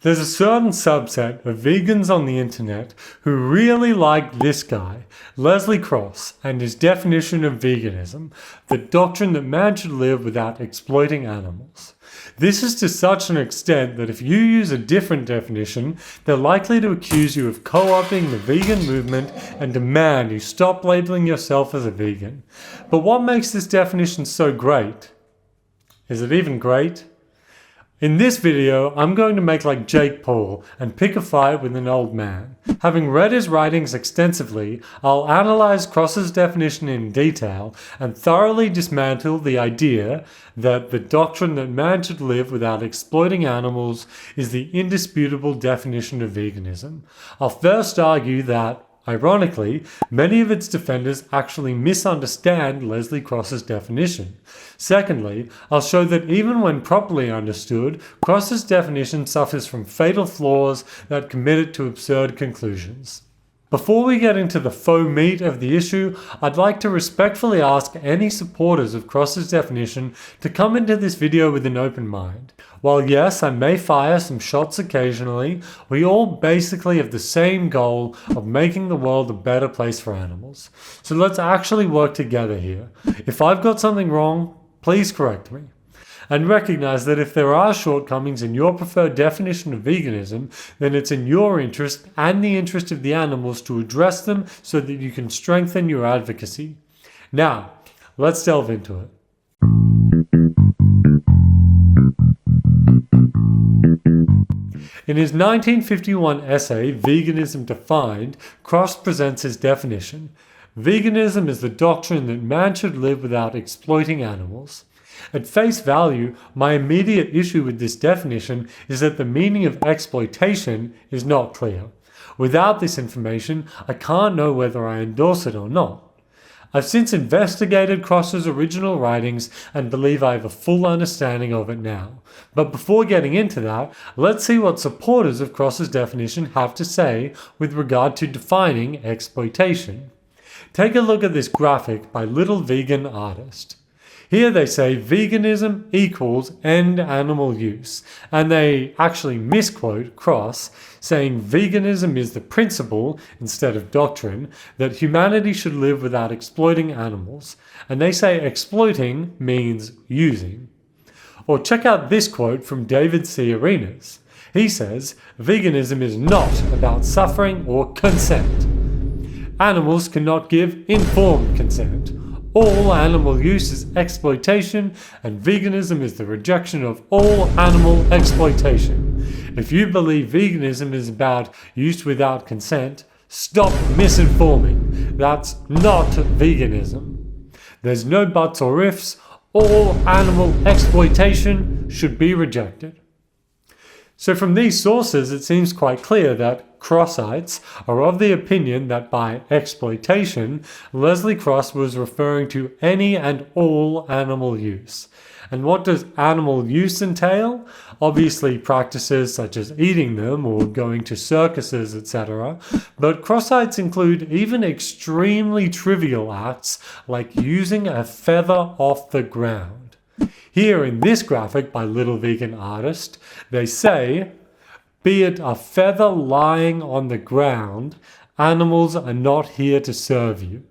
There's a certain subset of vegans on the internet who really like this guy, Leslie Cross, and his definition of veganism, the doctrine that man should live without exploiting animals. This is to such an extent that if you use a different definition, they're likely to accuse you of co-opting the vegan movement and demand you stop labeling yourself as a vegan. But what makes this definition so great? Is it even great? In this video, I'm going to make like Jake Paul and pick a fight with an old man. Having read his writings extensively, I'll analyze Cross's definition in detail and thoroughly dismantle the idea that the doctrine that man should live without exploiting animals is the indisputable definition of veganism. I'll first argue that, ironically, many of its defenders actually misunderstand Leslie Cross's definition. Secondly, I'll show that even when properly understood, Cross's definition suffers from fatal flaws that commit it to absurd conclusions. Before we get into the faux meat of the issue, I'd like to respectfully ask any supporters of Cross's definition to come into this video with an open mind. While yes, I may fire some shots occasionally, we all basically have the same goal of making the world a better place for animals. So let's actually work together here. If I've got something wrong, please correct me. And recognize that if there are shortcomings in your preferred definition of veganism, then it's in your interest and the interest of the animals to address them so that you can strengthen your advocacy. Now, let's delve into it. In his 1951 essay, Veganism Defined, Cross presents his definition. Veganism is the doctrine that man should live without exploiting animals. At face value, my immediate issue with this definition is that the meaning of exploitation is not clear. Without this information, I can't know whether I endorse it or not. I've since investigated Cross's original writings and believe I have a full understanding of it now. But before getting into that, let's see what supporters of Cross's definition have to say with regard to defining exploitation. Take a look at this graphic by Little Vegan Artist. Here they say veganism equals end animal use, and they actually misquote Cross, saying veganism is the principle, instead of doctrine, that humanity should live without exploiting animals, and they say exploiting means using. Or check out this quote from David C. Arenas. He says, veganism is not about suffering or consent. Animals cannot give informed consent. All animal use is exploitation, and veganism is the rejection of all animal exploitation. If you believe veganism is about use without consent, stop misinforming. That's not veganism. There's no buts or ifs. All animal exploitation should be rejected. So from these sources, it seems quite clear that Crossites are of the opinion that by exploitation, Leslie Cross was referring to any and all animal use. And what does animal use entail? Obviously practices such as eating them or going to circuses, etc. But Crossites include even extremely trivial acts like using a feather off the ground. Here in this graphic by Little Vegan Artist, they say, be it a feather lying on the ground, animals are not here to serve you.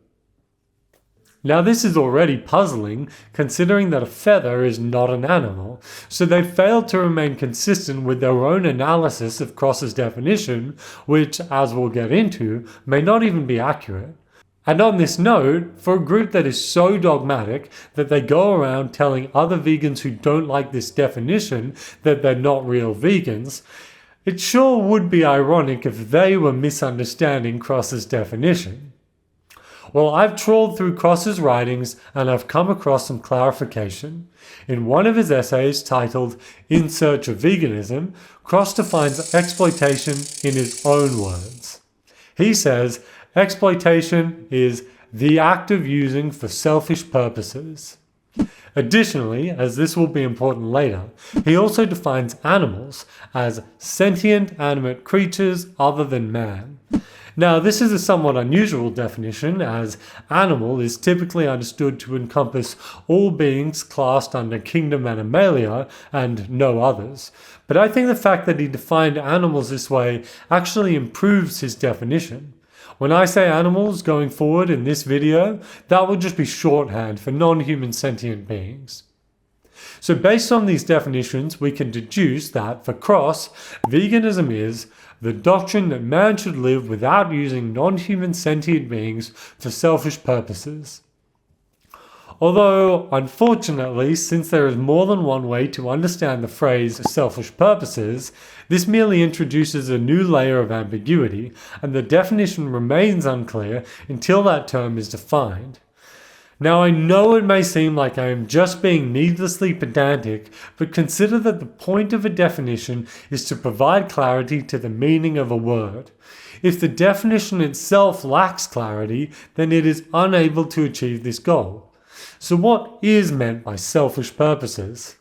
Now this is already puzzling, considering that a feather is not an animal, so they failed to remain consistent with their own analysis of Cross's definition, which, as we'll get into, may not even be accurate. And on this note, for a group that is so dogmatic that they go around telling other vegans who don't like this definition that they're not real vegans, it sure would be ironic if they were misunderstanding Cross's definition. Well, I've trawled through Cross's writings and I've come across some clarification. In one of his essays titled In Search of Veganism, Cross defines exploitation in his own words. He says, exploitation is the act of using for selfish purposes. Additionally, as this will be important later, he also defines animals as sentient animate creatures other than man. Now, this is a somewhat unusual definition, as animal is typically understood to encompass all beings classed under kingdom Animalia and no others. But I think the fact that he defined animals this way actually improves his definition. When I say animals going forward in this video, that will just be shorthand for non-human sentient beings. So based on these definitions, we can deduce that for Cross, veganism is the doctrine that man should live without using non-human sentient beings for selfish purposes. Although, unfortunately, since there is more than one way to understand the phrase selfish purposes, this merely introduces a new layer of ambiguity, and the definition remains unclear until that term is defined. Now, I know it may seem like I am just being needlessly pedantic, but consider that the point of a definition is to provide clarity to the meaning of a word. If the definition itself lacks clarity, then it is unable to achieve this goal. So what is meant by selfish purposes?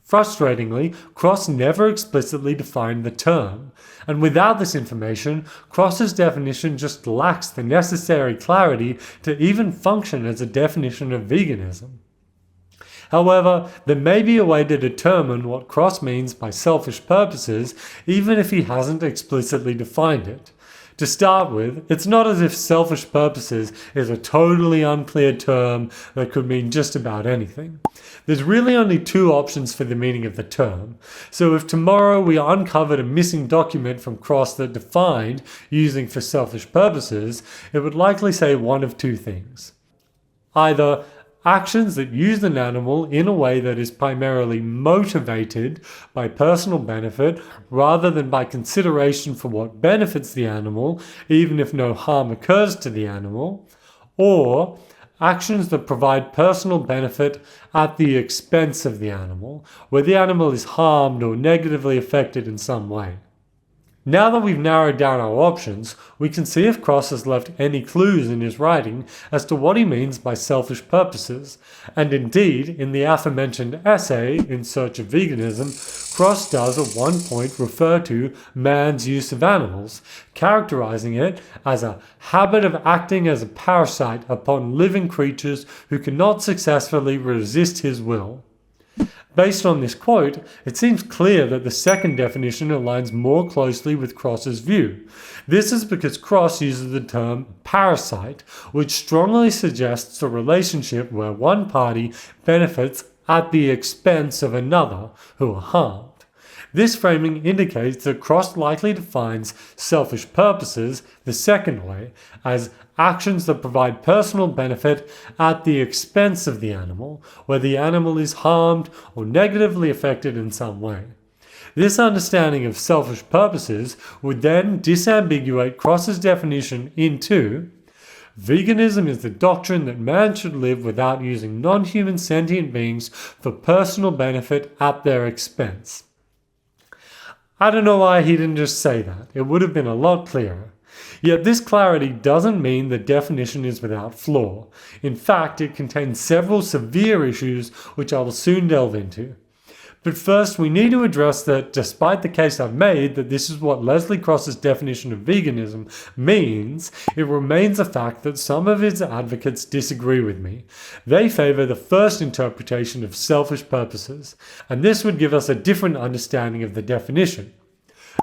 Frustratingly, Cross never explicitly defined the term, and without this information, Cross's definition just lacks the necessary clarity to even function as a definition of veganism. However, there may be a way to determine what Cross means by selfish purposes, even if he hasn't explicitly defined it. To start with, it's not as if selfish purposes is a totally unclear term that could mean just about anything. There's really only two options for the meaning of the term. So if tomorrow we uncovered a missing document from Cross that defined using for selfish purposes, it would likely say one of two things. Either actions that use an animal in a way that is primarily motivated by personal benefit rather than by consideration for what benefits the animal, even if no harm occurs to the animal, or actions that provide personal benefit at the expense of the animal, where the animal is harmed or negatively affected in some way. Now that we've narrowed down our options, we can see if Cross has left any clues in his writing as to what he means by selfish purposes, and indeed, in the aforementioned essay, In Search of Veganism, Cross does at one point refer to man's use of animals, characterizing it as a habit of acting as a parasite upon living creatures who cannot successfully resist his will. Based on this quote, it seems clear that the second definition aligns more closely with Cross's view. This is because Cross uses the term parasite, which strongly suggests a relationship where one party benefits at the expense of another who are harmed. This framing indicates that Cross likely defines selfish purposes the second way as actions that provide personal benefit at the expense of the animal, where the animal is harmed or negatively affected in some way. This understanding of selfish purposes would then disambiguate Cross's definition into veganism is the doctrine that man should live without using non-human sentient beings for personal benefit at their expense. I don't know why he didn't just say that. It would have been a lot clearer. Yet this clarity doesn't mean the definition is without flaw. In fact, it contains several severe issues which I will soon delve into. But first, we need to address that despite the case I've made that this is what Leslie Cross's definition of veganism means, it remains a fact that some of its advocates disagree with me. They favor the first interpretation of selfish purposes, and this would give us a different understanding of the definition.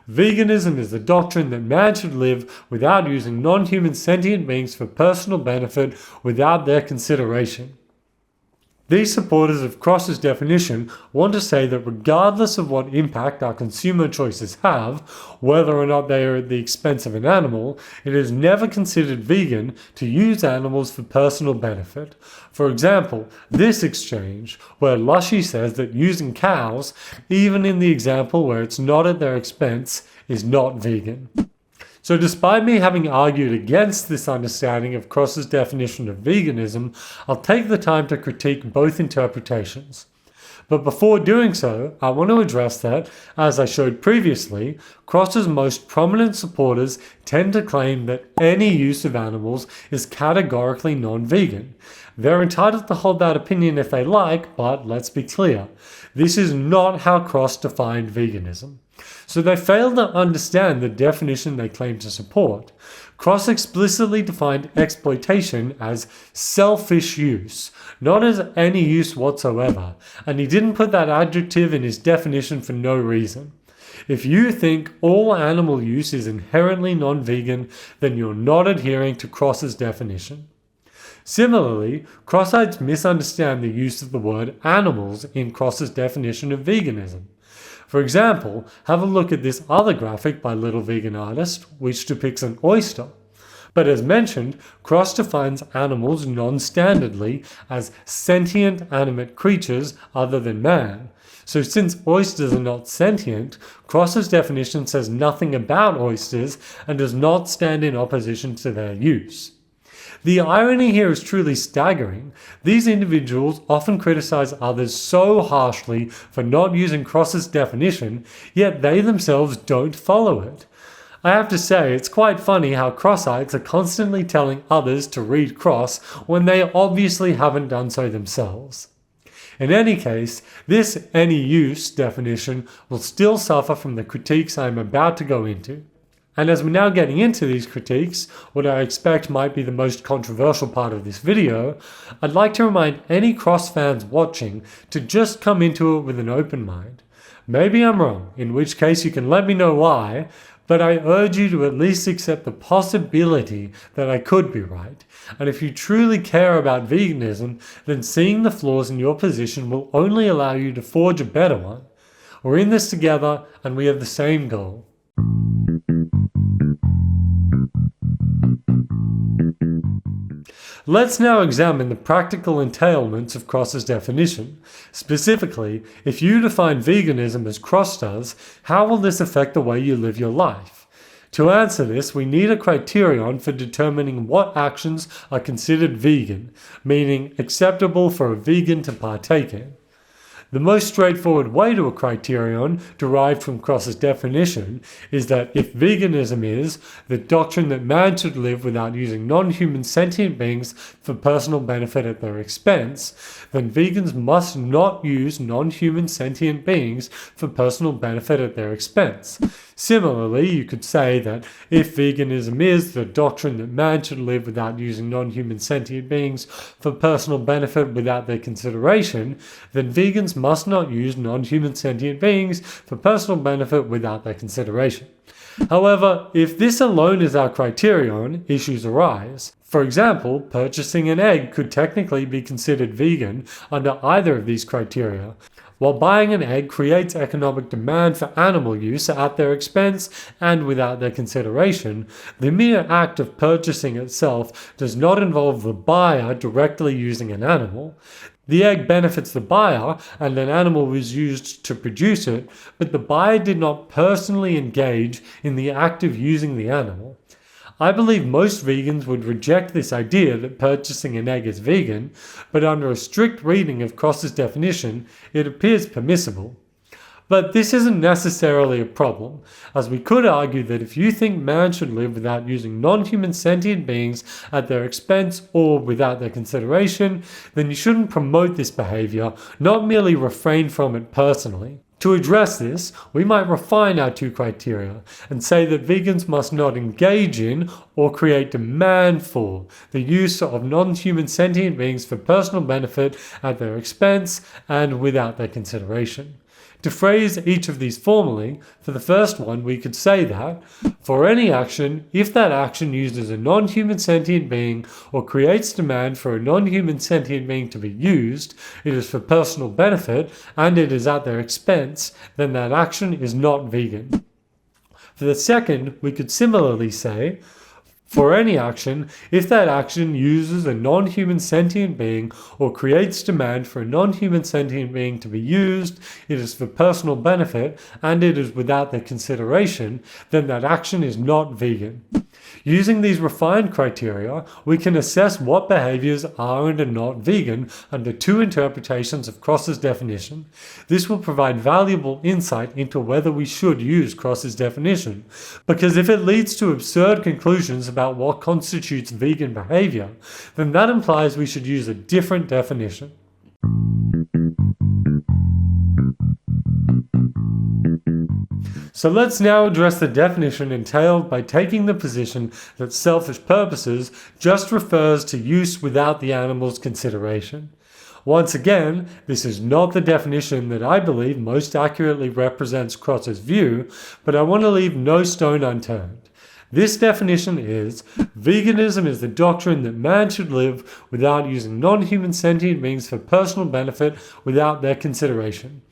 Veganism is the doctrine that man should live without using non-human sentient beings for personal benefit without their consideration. These supporters of Cross's definition want to say that regardless of what impact our consumer choices have, whether or not they are at the expense of an animal, it is never considered vegan to use animals for personal benefit. For example, this exchange, where Lushy says that using cows, even in the example where it's not at their expense, is not vegan. So despite me having argued against this understanding of Cross's definition of veganism, I'll take the time to critique both interpretations. But before doing so, I want to address that, as I showed previously, Cross's most prominent supporters tend to claim that any use of animals is categorically non-vegan. They're entitled to hold that opinion if they like, but let's be clear. This is not how Cross defined veganism. So they fail to understand the definition they claim to support. Cross explicitly defined exploitation as selfish use, not as any use whatsoever, and he didn't put that adjective in his definition for no reason. If you think all animal use is inherently non-vegan, then you're not adhering to Cross's definition. Similarly, Crossites misunderstand the use of the word animals in Cross's definition of veganism. For example, have a look at this other graphic by Little Vegan Artist, which depicts an oyster. But as mentioned, Cross defines animals non-standardly as sentient animate creatures other than man. So since oysters are not sentient, Cross's definition says nothing about oysters and does not stand in opposition to their use. The irony here is truly staggering. These individuals often criticize others so harshly for not using Cross's definition, yet they themselves don't follow it. I have to say, it's quite funny how Crossites are constantly telling others to read Cross when they obviously haven't done so themselves. In any case, this any use definition will still suffer from the critiques I am about to go into. And as we're now getting into these critiques, what I expect might be the most controversial part of this video, I'd like to remind any Cross fans watching to just come into it with an open mind. Maybe I'm wrong, in which case you can let me know why, but I urge you to at least accept the possibility that I could be right. And if you truly care about veganism, then seeing the flaws in your position will only allow you to forge a better one. We're in this together and we have the same goal. Let's now examine the practical entailments of Cross's definition. Specifically, if you define veganism as Cross does, how will this affect the way you live your life? To answer this, we need a criterion for determining what actions are considered vegan, meaning acceptable for a vegan to partake in. The most straightforward way to a criterion, derived from Cross's definition, is that if veganism is the doctrine that man should live without using non-human sentient beings for personal benefit at their expense, then vegans must not use non-human sentient beings for personal benefit at their expense. Similarly, you could say that if veganism is the doctrine that man should live without using non-human sentient beings for personal benefit without their consideration, then vegans must not use non-human sentient beings for personal benefit without their consideration. However, if this alone is our criterion, issues arise. For example, purchasing an egg could technically be considered vegan under either of these criteria. While buying an egg creates economic demand for animal use at their expense and without their consideration, the mere act of purchasing itself does not involve the buyer directly using an animal. The egg benefits the buyer and an animal was used to produce it, but the buyer did not personally engage in the act of using the animal. I believe most vegans would reject this idea that purchasing an egg is vegan, but under a strict reading of Cross's definition, it appears permissible. But this isn't necessarily a problem, as we could argue that if you think man should live without using non-human sentient beings at their expense or without their consideration, then you shouldn't promote this behavior, not merely refrain from it personally. To address this, we might refine our two criteria and say that vegans must not engage in or create demand for the use of non-human sentient beings for personal benefit at their expense and without their consideration. To phrase each of these formally, for the first one we could say that, for any action, if that action uses a non-human sentient being or creates demand for a non-human sentient being to be used, it is for personal benefit and it is at their expense, then that action is not vegan. For the second, we could similarly say, for any action, if that action uses a non-human sentient being or creates demand for a non-human sentient being to be used, it is for personal benefit, and it is without their consideration, then that action is not vegan. Using these refined criteria, we can assess what behaviors are and are not vegan under two interpretations of Cross's definition. This will provide valuable insight into whether we should use Cross's definition, because if it leads to absurd conclusions about what constitutes vegan behavior, then that implies we should use a different definition. So let's now address the definition entailed by taking the position that selfish purposes just refers to use without the animal's consideration. Once again, this is not the definition that I believe most accurately represents Cross's view, but I want to leave no stone unturned. This definition is, veganism is the doctrine that man should live without using non-human sentient beings for personal benefit without their consideration.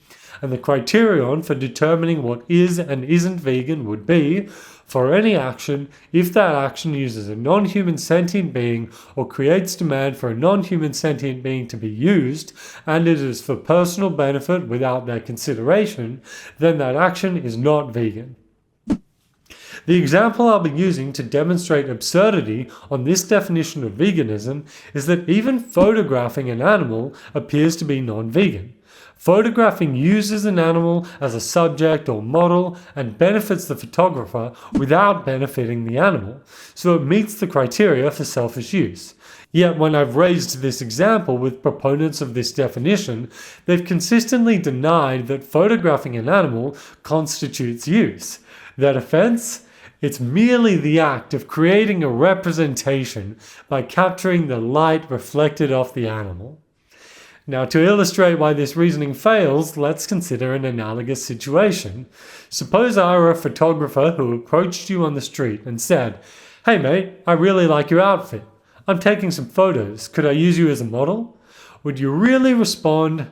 And the criterion for determining what is and isn't vegan would be, for any action, if that action uses a non-human sentient being or creates demand for a non-human sentient being to be used, and it is for personal benefit without their consideration, then that action is not vegan. The example I'll be using to demonstrate absurdity on this definition of veganism is that even photographing an animal appears to be non-vegan. Photographing uses an animal as a subject or model and benefits the photographer without benefiting the animal, so it meets the criteria for selfish use. Yet when I've raised this example with proponents of this definition, they've consistently denied that photographing an animal constitutes use. Their offense? It's merely the act of creating a representation by capturing the light reflected off the animal. Now, to illustrate why this reasoning fails, let's consider an analogous situation. Suppose I were a photographer who approached you on the street and said, "Hey mate, I really like your outfit. I'm taking some photos. Could I use you as a model?" Would you really respond,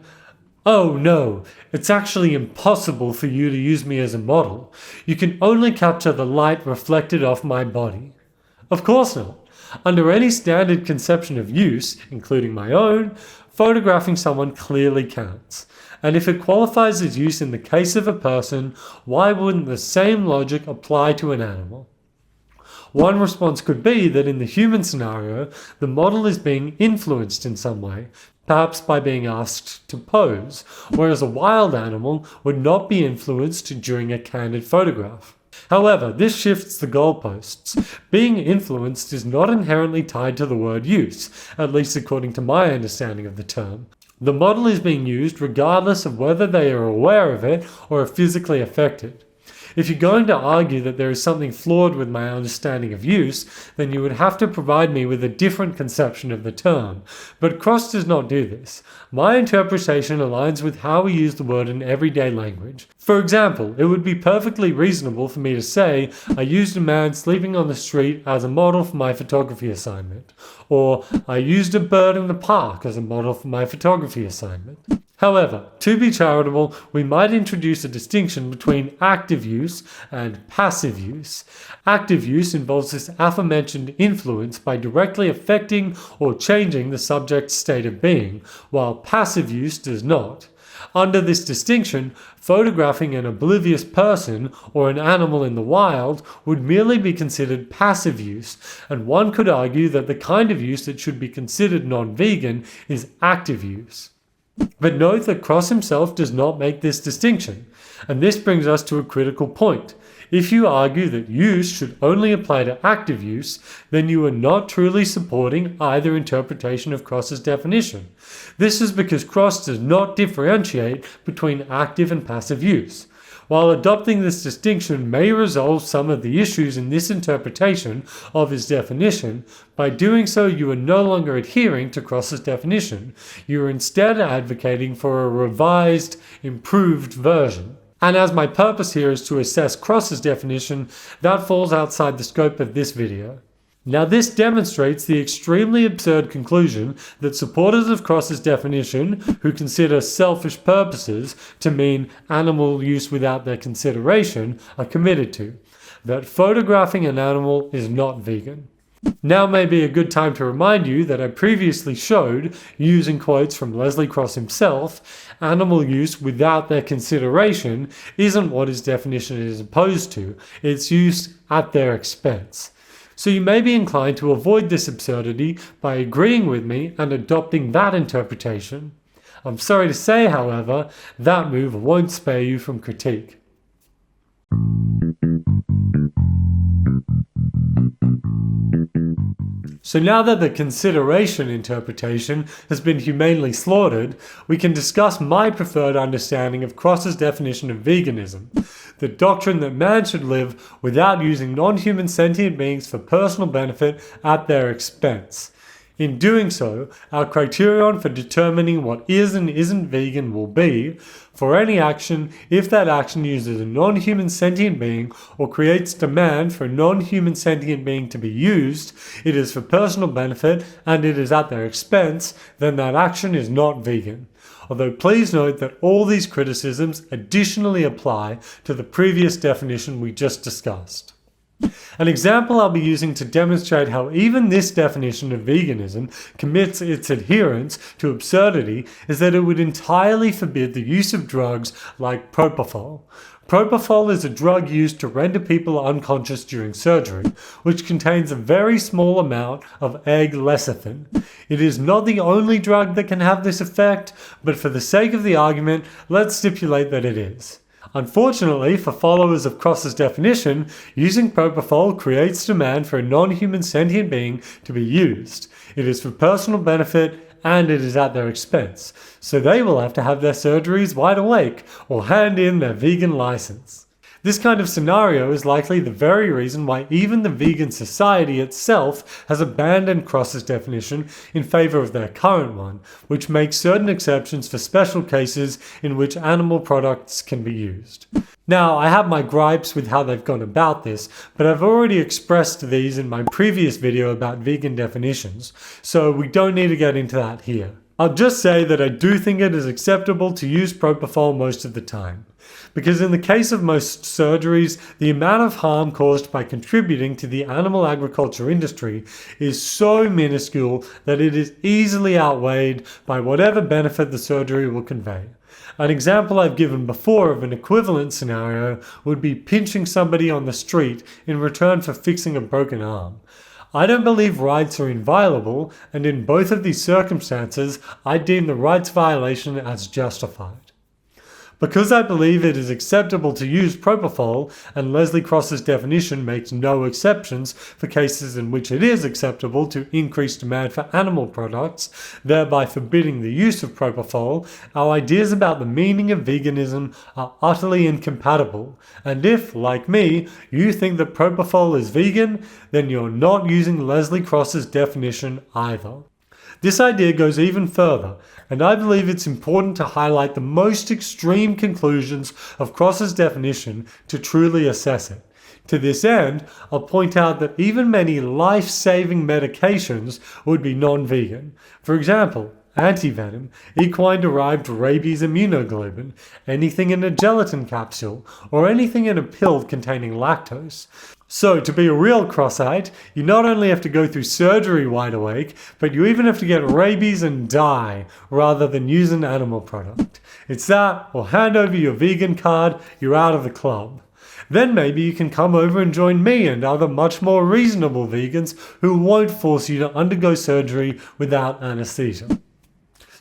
"Oh no, it's actually impossible for you to use me as a model. You can only capture the light reflected off my body"? Of course not. Under any standard conception of use, including my own, photographing someone clearly counts. And if it qualifies as use in the case of a person, why wouldn't the same logic apply to an animal? One response could be that in the human scenario, the model is being influenced in some way, perhaps by being asked to pose, whereas a wild animal would not be influenced during a candid photograph. However, this shifts the goalposts. Being influenced is not inherently tied to the word use, at least according to my understanding of the term. The model is being used regardless of whether they are aware of it or are physically affected. If you're going to argue that there is something flawed with my understanding of use, then you would have to provide me with a different conception of the term. But Cross does not do this. My interpretation aligns with how we use the word in everyday language. For example, it would be perfectly reasonable for me to say, I used a man sleeping on the street as a model for my photography assignment. Or, I used a bird in the park as a model for my photography assignment. However, to be charitable, we might introduce a distinction between active use and passive use. Active use involves this aforementioned influence by directly affecting or changing the subject's state of being, while passive use does not. Under this distinction, photographing an oblivious person or an animal in the wild would merely be considered passive use, and one could argue that the kind of use that should be considered non-vegan is active use. But note that Cross himself does not make this distinction, and this brings us to a critical point. If you argue that use should only apply to active use, then you are not truly supporting either interpretation of Cross's definition. This is because Cross does not differentiate between active and passive use. While adopting this distinction may resolve some of the issues in this interpretation of his definition, by doing so you are no longer adhering to Cross's definition. You are instead advocating for a revised, improved version. And as my purpose here is to assess Cross's definition, that falls outside the scope of this video. Now this demonstrates the extremely absurd conclusion that supporters of Cross's definition, who consider selfish purposes to mean animal use without their consideration, are committed to, that photographing an animal is not vegan. Now may be a good time to remind you that I previously showed, using quotes from Leslie Cross himself, animal use without their consideration isn't what his definition is opposed to, it's use at their expense. So you may be inclined to avoid this absurdity by agreeing with me and adopting that interpretation. I'm sorry to say, however, that move won't spare you from critique. So now that the consideration interpretation has been humanely slaughtered, we can discuss my preferred understanding of Cross's definition of veganism. the doctrine that man should live without using non-human sentient beings for personal benefit at their expense. In doing so, our criterion for determining what is and isn't vegan will be, for any action, if that action uses a non-human sentient being or creates demand for a non-human sentient being to be used, it is for personal benefit and it is at their expense, then that action is not vegan. Although please note that all these criticisms additionally apply to the previous definition we just discussed. An example I'll be using to demonstrate how even this definition of veganism commits its adherents to absurdity is that it would entirely forbid the use of drugs like propofol. Propofol is a drug used to render people unconscious during surgery, which contains a very small amount of egg lecithin. It is not the only drug that can have this effect, but for the sake of the argument, let's stipulate that it is. Unfortunately, for followers of Cross's definition, using propofol creates demand for a non-human sentient being to be used. It is for personal benefit and it is at their expense, so they will have to have their surgeries wide awake or hand in their vegan license. This kind of scenario is likely the very reason why even the vegan society itself has abandoned Cross's definition in favor of their current one, which makes certain exceptions for special cases in which animal products can be used. Now, I have my gripes with how they've gone about this, but I've already expressed these in my previous video about vegan definitions, so we don't need to get into that here. I'll just say that I do think it is acceptable to use propofol most of the time. Because in the case of most surgeries, the amount of harm caused by contributing to the animal agriculture industry is so minuscule that it is easily outweighed by whatever benefit the surgery will convey. An example I've given before of an equivalent scenario would be pinching somebody on the street in return for fixing a broken arm. I don't believe rights are inviolable, and in both of these circumstances, I deem the rights violation as justified. Because I believe it is acceptable to use propofol, and Leslie Cross's definition makes no exceptions for cases in which it is acceptable to increase demand for animal products, thereby forbidding the use of propofol, our ideas about the meaning of veganism are utterly incompatible. And if, like me, you think that propofol is vegan, then you're not using Leslie Cross's definition either. This idea goes even further, and I believe it's important to highlight the most extreme conclusions of Cross's definition to truly assess it. To this end, I'll point out that even many life-saving medications would be non-vegan. For example, anti-venom, equine-derived rabies immunoglobulin, anything in a gelatin capsule, or anything in a pill containing lactose. So, to be a real Crossite, you not only have to go through surgery wide awake, but you even have to get rabies and die, rather than use an animal product. It's that, or hand over your vegan card, you're out of the club. Then maybe you can come over and join me and other much more reasonable vegans who won't force you to undergo surgery without anesthesia.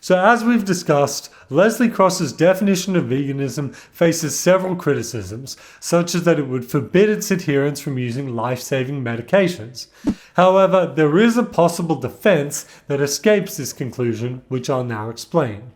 So as we've discussed, Leslie Cross's definition of veganism faces several criticisms, such as that it would forbid its adherents from using life-saving medications. However, there is a possible defense that escapes this conclusion, which I'll now explain.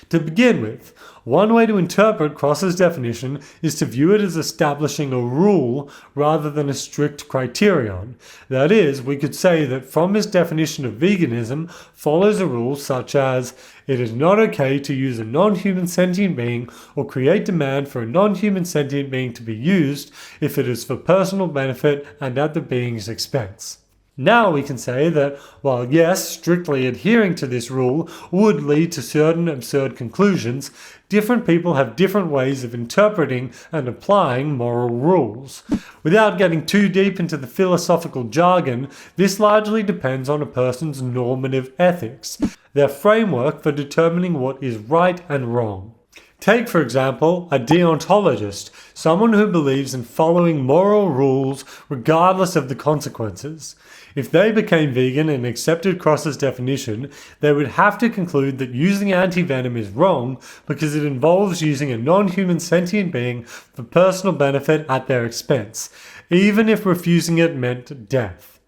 To begin with, one way to interpret Cross's definition is to view it as establishing a rule rather than a strict criterion. That is, we could say that from his definition of veganism follows a rule such as, it is not okay to use a non-human sentient being or create demand for a non-human sentient being to be used if it is for personal benefit and at the being's expense. Now we can say that, while yes, strictly adhering to this rule would lead to certain absurd conclusions, different people have different ways of interpreting and applying moral rules. Without getting too deep into the philosophical jargon, this largely depends on a person's normative ethics, their framework for determining what is right and wrong. Take, for example, a deontologist, someone who believes in following moral rules regardless of the consequences. If they became vegan and accepted Cross's definition, they would have to conclude that using anti-venom is wrong because it involves using a non-human sentient being for personal benefit at their expense, even if refusing it meant death.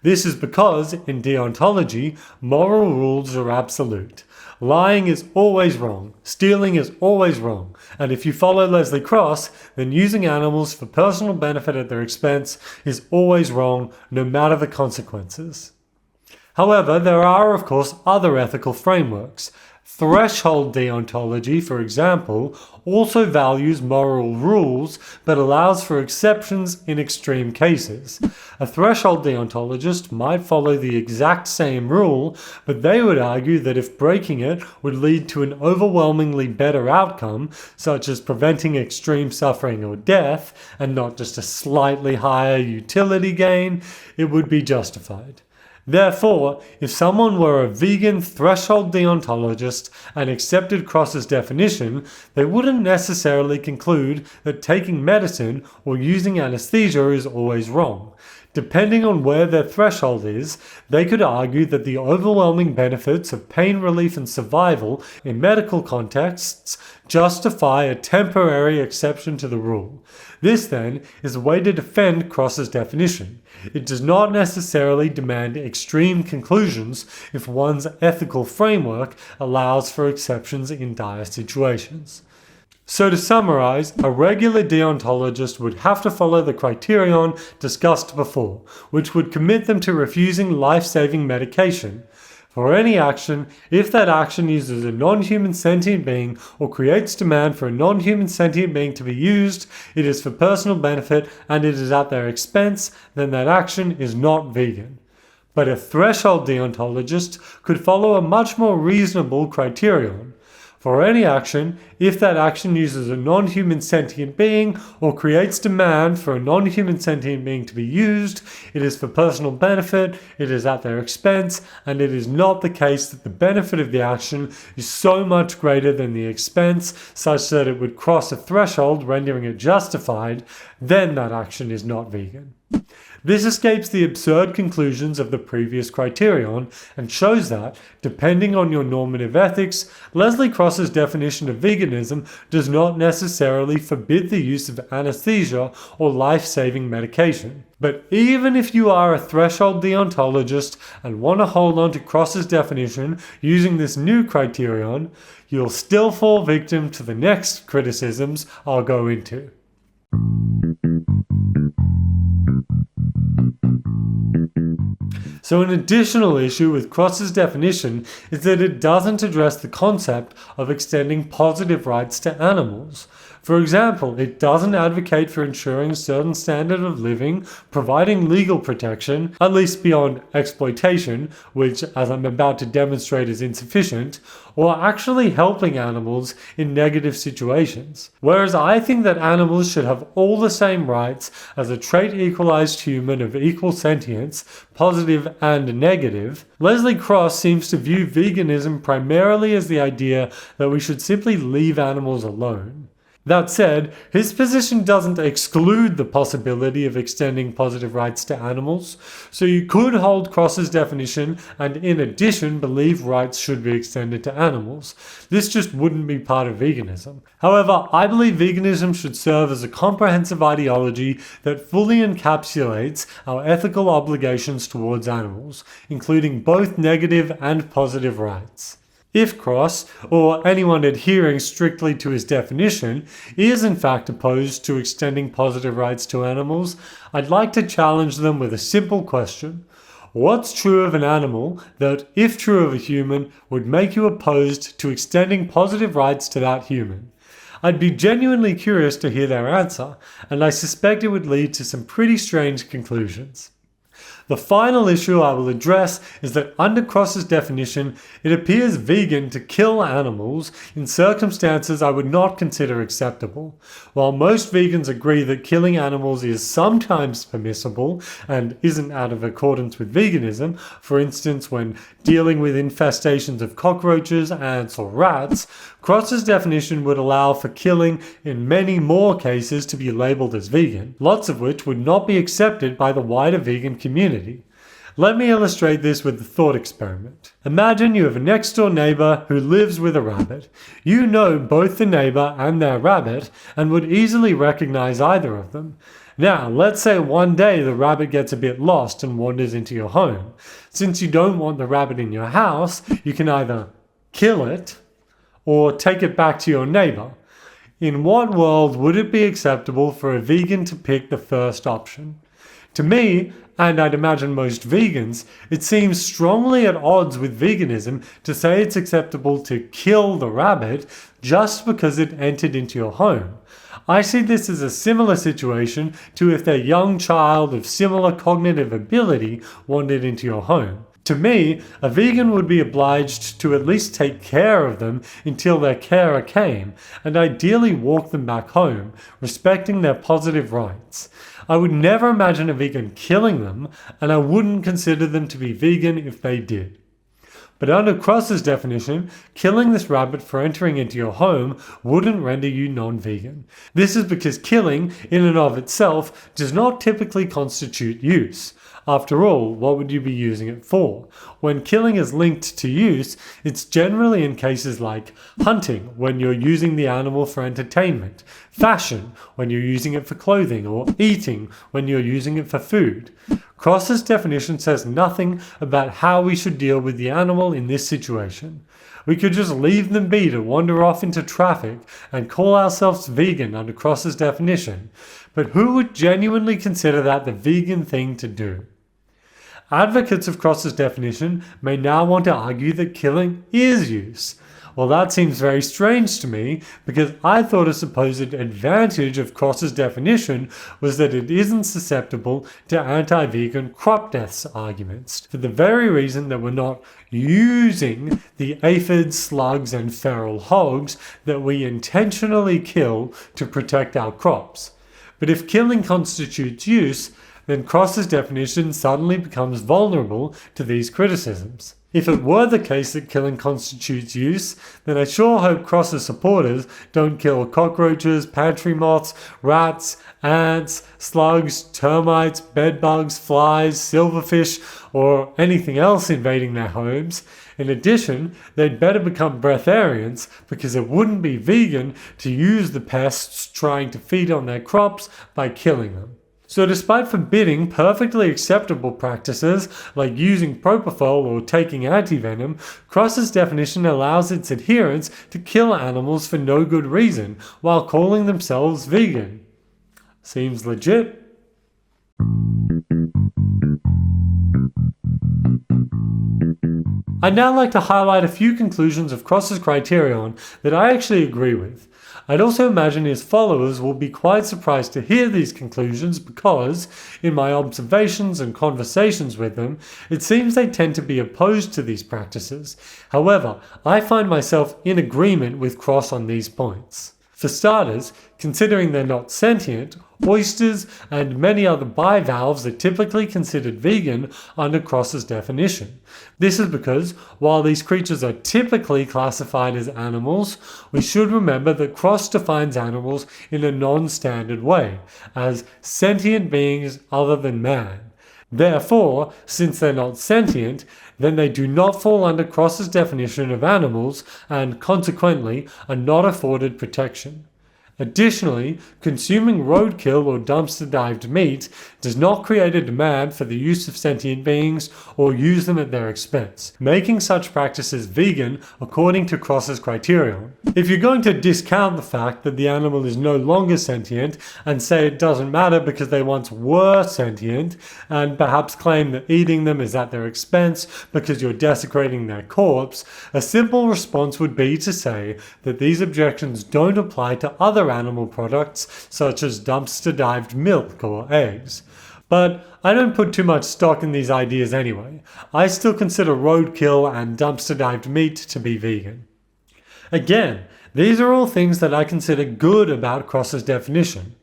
This is because, in deontology, moral rules are absolute. Lying is always wrong, stealing is always wrong, and if you follow Leslie Cross, then using animals for personal benefit at their expense is always wrong, no matter the consequences. However, there are of course other ethical frameworks. Threshold deontology, for example, also values moral rules but allows for exceptions in extreme cases. A threshold deontologist might follow the exact same rule, but they would argue that if breaking it would lead to an overwhelmingly better outcome, such as preventing extreme suffering or death, and not just a slightly higher utility gain, it would be justified. Therefore, if someone were a vegan threshold deontologist and accepted Cross's definition, they wouldn't necessarily conclude that taking medicine or using anesthesia is always wrong. Depending on where their threshold is, they could argue that the overwhelming benefits of pain relief and survival in medical contexts justify a temporary exception to the rule. This, then, is a way to defend Cross's definition. It does not necessarily demand extreme conclusions if one's ethical framework allows for exceptions in dire situations. So to summarize, a regular deontologist would have to follow the criterion discussed before, which would commit them to refusing life-saving medication for any action if that action uses a non-human sentient being or creates demand for a non-human sentient being to be used, it is for personal benefit and it is at their expense, then that action is not vegan. But a threshold deontologist could follow a much more reasonable criterion. For any action, if that action uses a non-human sentient being or creates demand for a non-human sentient being to be used, it is for personal benefit, it is at their expense, and it is not the case that the benefit of the action is so much greater than the expense such that it would cross a threshold rendering it justified, then that action is not vegan. This escapes the absurd conclusions of the previous criterion and shows that, depending on your normative ethics, Leslie Cross's definition of veganism does not necessarily forbid the use of anesthesia or life-saving medication. But even if you are a threshold deontologist and want to hold on to Cross's definition using this new criterion, you'll still fall victim to the next criticisms I'll go into. So an additional issue with Cross's definition is that it doesn't address the concept of extending positive rights to animals. For example, it doesn't advocate for ensuring a certain standard of living, providing legal protection, at least beyond exploitation, which, as I'm about to demonstrate, is insufficient, or actually helping animals in negative situations. Whereas I think that animals should have all the same rights as a trait-equalized human of equal sentience, positive and negative, Leslie Cross seems to view veganism primarily as the idea that we should simply leave animals alone. That said, his position doesn't exclude the possibility of extending positive rights to animals, so you could hold Cross's definition and in addition believe rights should be extended to animals. This just wouldn't be part of veganism. However, I believe veganism should serve as a comprehensive ideology that fully encapsulates our ethical obligations towards animals, including both negative and positive rights. If Cross, or anyone adhering strictly to his definition, is in fact opposed to extending positive rights to animals, I'd like to challenge them with a simple question. What's true of an animal that, if true of a human, would make you opposed to extending positive rights to that human? I'd be genuinely curious to hear their answer, and I suspect it would lead to some pretty strange conclusions. The final issue I will address is that under Cross's definition, it appears vegan to kill animals in circumstances I would not consider acceptable. While most vegans agree that killing animals is sometimes permissible and isn't out of accordance with veganism, for instance when dealing with infestations of cockroaches, ants or rats, Cross's definition would allow for killing in many more cases to be labelled as vegan, lots of which would not be accepted by the wider vegan community. Let me illustrate this with a thought experiment. Imagine you have a next door neighbour who lives with a rabbit. You know both the neighbour and their rabbit and would easily recognise either of them. Now, let's say one day the rabbit gets a bit lost and wanders into your home. Since you don't want the rabbit in your house, you can either kill it, or take it back to your neighbor. In what world would it be acceptable for a vegan to pick the first option? To me, and I'd imagine most vegans, it seems strongly at odds with veganism to say it's acceptable to kill the rabbit just because it entered into your home. I see this as a similar situation to if a young child of similar cognitive ability wandered into your home. To me, a vegan would be obliged to at least take care of them until their carer came, and ideally walk them back home, respecting their positive rights. I would never imagine a vegan killing them, and I wouldn't consider them to be vegan if they did. But under Cross's definition, killing this rabbit for entering into your home wouldn't render you non-vegan. This is because killing, in and of itself, does not typically constitute use. After all, what would you be using it for? When killing is linked to use, it's generally in cases like hunting, when you're using the animal for entertainment, fashion, when you're using it for clothing, or eating, when you're using it for food. Cross's definition says nothing about how we should deal with the animal in this situation. We could just leave them be to wander off into traffic and call ourselves vegan under Cross's definition, but who would genuinely consider that the vegan thing to do? Advocates of Cross's definition may now want to argue that killing is use. Well, that seems very strange to me because I thought a supposed advantage of Cross's definition was that it isn't susceptible to anti-vegan crop deaths arguments, for the very reason that we're not using the aphids, slugs, and feral hogs that we intentionally kill to protect our crops. But if killing constitutes use, then Cross's definition suddenly becomes vulnerable to these criticisms. If it were the case that killing constitutes use, then I sure hope Cross's supporters don't kill cockroaches, pantry moths, rats, ants, slugs, termites, bedbugs, flies, silverfish, or anything else invading their homes. In addition, they'd better become breatharians because it wouldn't be vegan to use the pests trying to feed on their crops by killing them. So despite forbidding perfectly acceptable practices like using propofol or taking antivenom, Cross's definition allows its adherents to kill animals for no good reason while calling themselves vegan. Seems legit. I'd now like to highlight a few conclusions of Cross's Criterion that I actually agree with. I'd also imagine his followers will be quite surprised to hear these conclusions because, in my observations and conversations with them, it seems they tend to be opposed to these practices. However, I find myself in agreement with Cross on these points. For starters, considering they're not sentient, oysters and many other bivalves are typically considered vegan under Cross's definition. This is because, while these creatures are typically classified as animals, we should remember that Cross defines animals in a non-standard way, as sentient beings other than man. Therefore, since they're not sentient, then they do not fall under Cross's definition of animals and, consequently, are not afforded protection. Additionally, consuming roadkill or dumpster-dived meat does not create a demand for the use of sentient beings or use them at their expense, making such practices vegan according to Cross's Criterion. If you're going to discount the fact that the animal is no longer sentient and say it doesn't matter because they once were sentient, and perhaps claim that eating them is at their expense because you're desecrating their corpse, a simple response would be to say that these objections don't apply to other animal products such as dumpster-dived milk or eggs. But I don't put too much stock in these ideas anyway. I still consider roadkill and dumpster-dived meat to be vegan. Again, these are all things that I consider good about Cross's definition.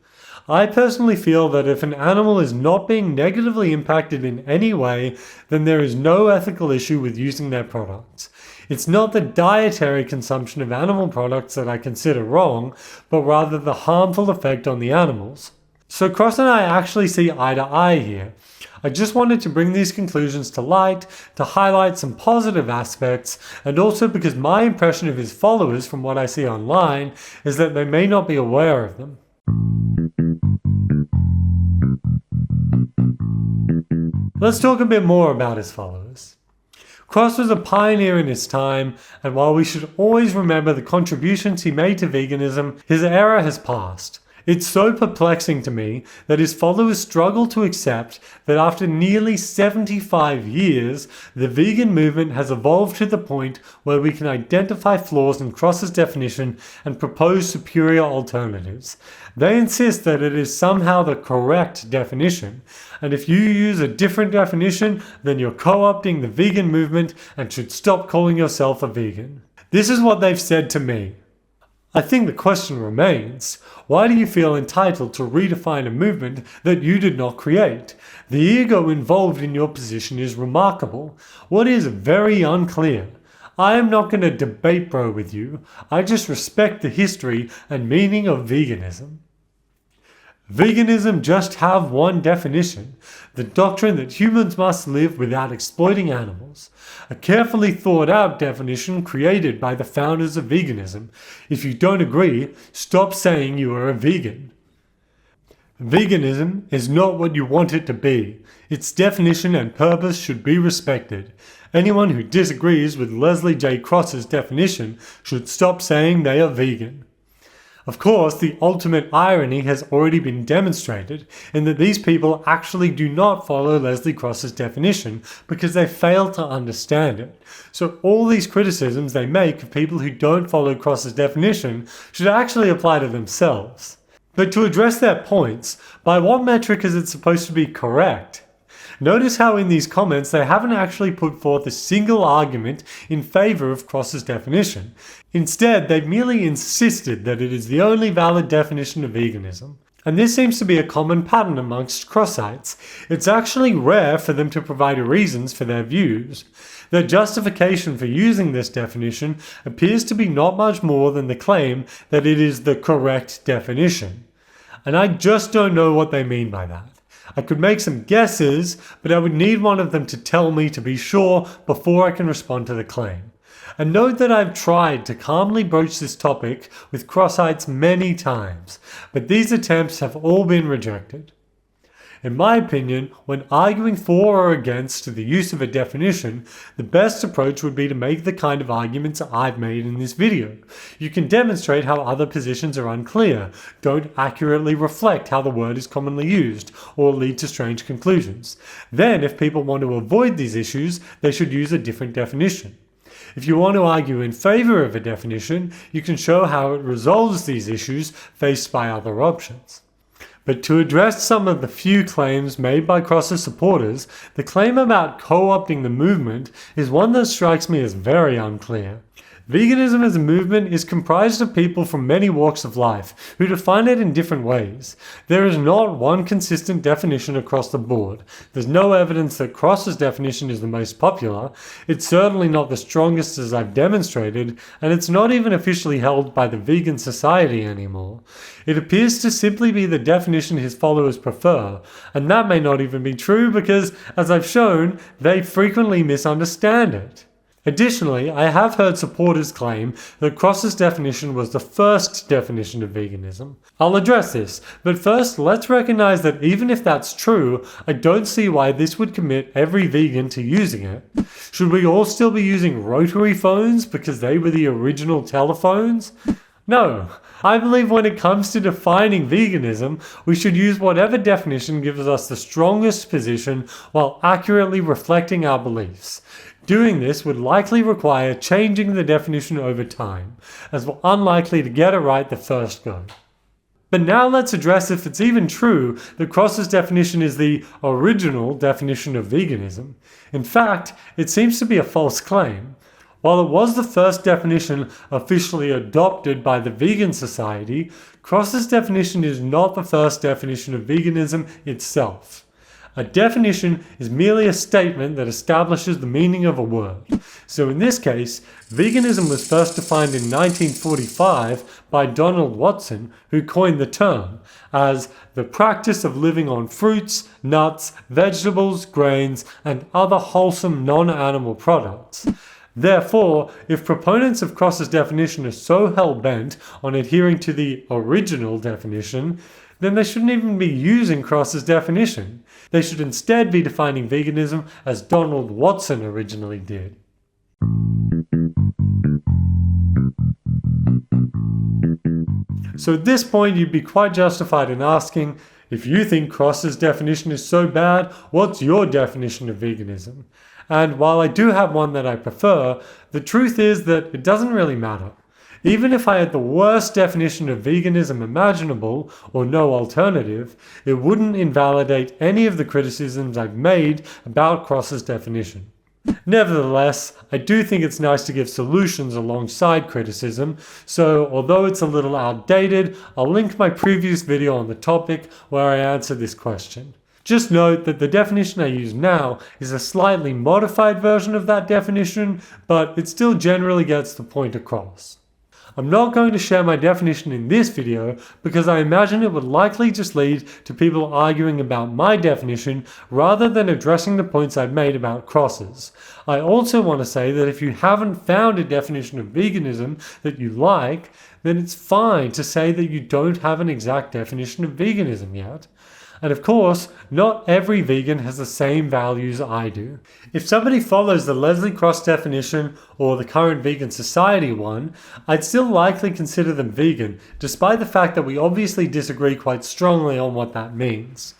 I personally feel that if an animal is not being negatively impacted in any way, then there is no ethical issue with using their products. It's not the dietary consumption of animal products that I consider wrong, but rather the harmful effect on the animals. So Cross and I actually see eye to eye here. I just wanted to bring these conclusions to light, to highlight some positive aspects, and also because my impression of his followers from what I see online is that they may not be aware of them. Let's talk a bit more about his followers. Cross was a pioneer in his time, and while we should always remember the contributions he made to veganism, his era has passed. It's so perplexing to me that his followers struggle to accept that after nearly 75 years, the vegan movement has evolved to the point where we can identify flaws in Cross's definition and propose superior alternatives. They insist that it is somehow the correct definition, and if you use a different definition, then you're co-opting the vegan movement and should stop calling yourself a vegan. This is what they've said to me. I think the question remains, why do you feel entitled to redefine a movement that you did not create? The ego involved in your position is remarkable. What is very unclear? I am not going to debate bro with you. I just respect the history and meaning of veganism. Veganism just have one definition, the doctrine that humans must live without exploiting animals. A carefully thought out definition created by the founders of veganism. If you don't agree, stop saying you are a vegan. Veganism is not what you want it to be. Its definition and purpose should be respected. Anyone who disagrees with Leslie J. Cross's definition should stop saying they are vegan. Of course, the ultimate irony has already been demonstrated in that these people actually do not follow Leslie Cross's definition because they fail to understand it. So all these criticisms they make of people who don't follow Cross's definition should actually apply to themselves. But to address their points, by what metric is it supposed to be correct? Notice how in these comments they haven't actually put forth a single argument in favor of Cross's definition. Instead, they've merely insisted that it is the only valid definition of veganism. And this seems to be a common pattern amongst Crossites. It's actually rare for them to provide reasons for their views. Their justification for using this definition appears to be not much more than the claim that it is the correct definition. And I just don't know what they mean by that. I could make some guesses, but I would need one of them to tell me to be sure before I can respond to the claim. And note that I've tried to calmly broach this topic with Crossites many times, but these attempts have all been rejected. In my opinion, when arguing for or against the use of a definition, the best approach would be to make the kind of arguments I've made in this video. You can demonstrate how other positions are unclear, don't accurately reflect how the word is commonly used, or lead to strange conclusions. Then, if people want to avoid these issues, they should use a different definition. If you want to argue in favor of a definition, you can show how it resolves these issues faced by other options. But to address some of the few claims made by Cross's supporters, the claim about co-opting the movement is one that strikes me as very unclear. Veganism as a movement is comprised of people from many walks of life who define it in different ways. There is not one consistent definition across the board. There's no evidence that Cross's definition is the most popular. It's certainly not the strongest as I've demonstrated, and it's not even officially held by the Vegan Society anymore. It appears to simply be the definition his followers prefer, and that may not even be true because, as I've shown, they frequently misunderstand it. Additionally, I have heard supporters claim that Cross's definition was the first definition of veganism. I'll address this, but first let's recognize that even if that's true, I don't see why this would commit every vegan to using it. Should we all still be using rotary phones because they were the original telephones? No. I believe when it comes to defining veganism, we should use whatever definition gives us the strongest position while accurately reflecting our beliefs. Doing this would likely require changing the definition over time, as we're unlikely to get it right the first go. But now let's address if it's even true that Cross's definition is the original definition of veganism. In fact, it seems to be a false claim. While it was the first definition officially adopted by the Vegan Society, Cross's definition is not the first definition of veganism itself. A definition is merely a statement that establishes the meaning of a word. So in this case, veganism was first defined in 1945 by Donald Watson, who coined the term as the practice of living on fruits, nuts, vegetables, grains, and other wholesome non-animal products. Therefore, if proponents of Cross's definition are so hell-bent on adhering to the original definition, then they shouldn't even be using Cross's definition. They should instead be defining veganism as Donald Watson originally did. So at this point, you'd be quite justified in asking, if you think Cross's definition is so bad, what's your definition of veganism? And while I do have one that I prefer, the truth is that it doesn't really matter. Even if I had the worst definition of veganism imaginable, or no alternative, it wouldn't invalidate any of the criticisms I've made about Cross's definition. Nevertheless, I do think it's nice to give solutions alongside criticism, so although it's a little outdated, I'll link my previous video on the topic where I answer this question. Just note that the definition I use now is a slightly modified version of that definition, but it still generally gets the point across. I'm not going to share my definition in this video because I imagine it would likely just lead to people arguing about my definition rather than addressing the points I've made about Cross's. I also want to say that if you haven't found a definition of veganism that you like, then it's fine to say that you don't have an exact definition of veganism yet. And of course, not every vegan has the same values I do. If somebody follows the Leslie Cross definition or the current Vegan Society one, I'd still likely consider them vegan, despite the fact that we obviously disagree quite strongly on what that means.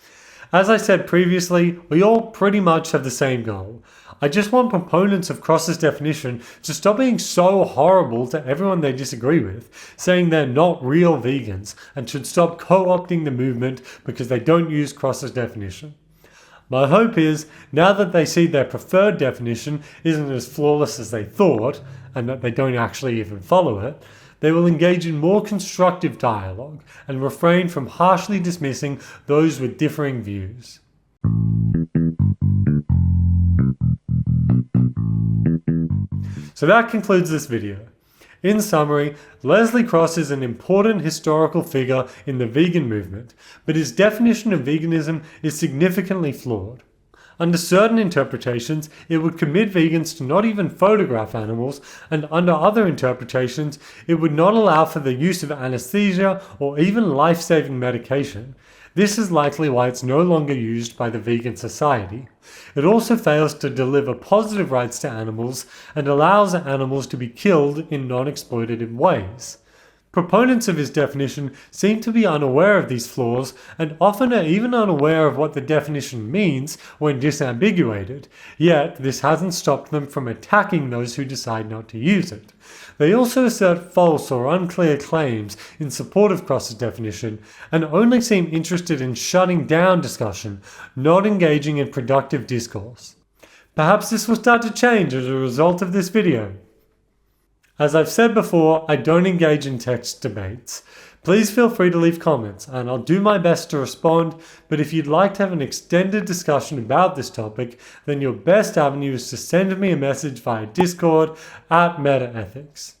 As I said previously, we all pretty much have the same goal. I just want proponents of Cross's definition to stop being so horrible to everyone they disagree with, saying they're not real vegans, and should stop co-opting the movement because they don't use Cross's definition. My hope is, now that they see their preferred definition isn't as flawless as they thought, and that they don't actually even follow it, they will engage in more constructive dialogue and refrain from harshly dismissing those with differing views. So that concludes this video. In summary, Leslie Cross is an important historical figure in the vegan movement, but his definition of veganism is significantly flawed. Under certain interpretations, it would commit vegans to not even photograph animals, and under other interpretations, it would not allow for the use of anesthesia or even life-saving medication. This is likely why it's no longer used by the Vegan Society. It also fails to deliver positive rights to animals and allows animals to be killed in non-exploitative ways. Proponents of his definition seem to be unaware of these flaws and often are even unaware of what the definition means when disambiguated, yet this hasn't stopped them from attacking those who decide not to use it. They also assert false or unclear claims in support of Cross's definition and only seem interested in shutting down discussion, not engaging in productive discourse. Perhaps this will start to change as a result of this video. As I've said before, I don't engage in text debates. Please feel free to leave comments and I'll do my best to respond, but if you'd like to have an extended discussion about this topic, then your best avenue is to send me a message via Discord at MehtaEthics.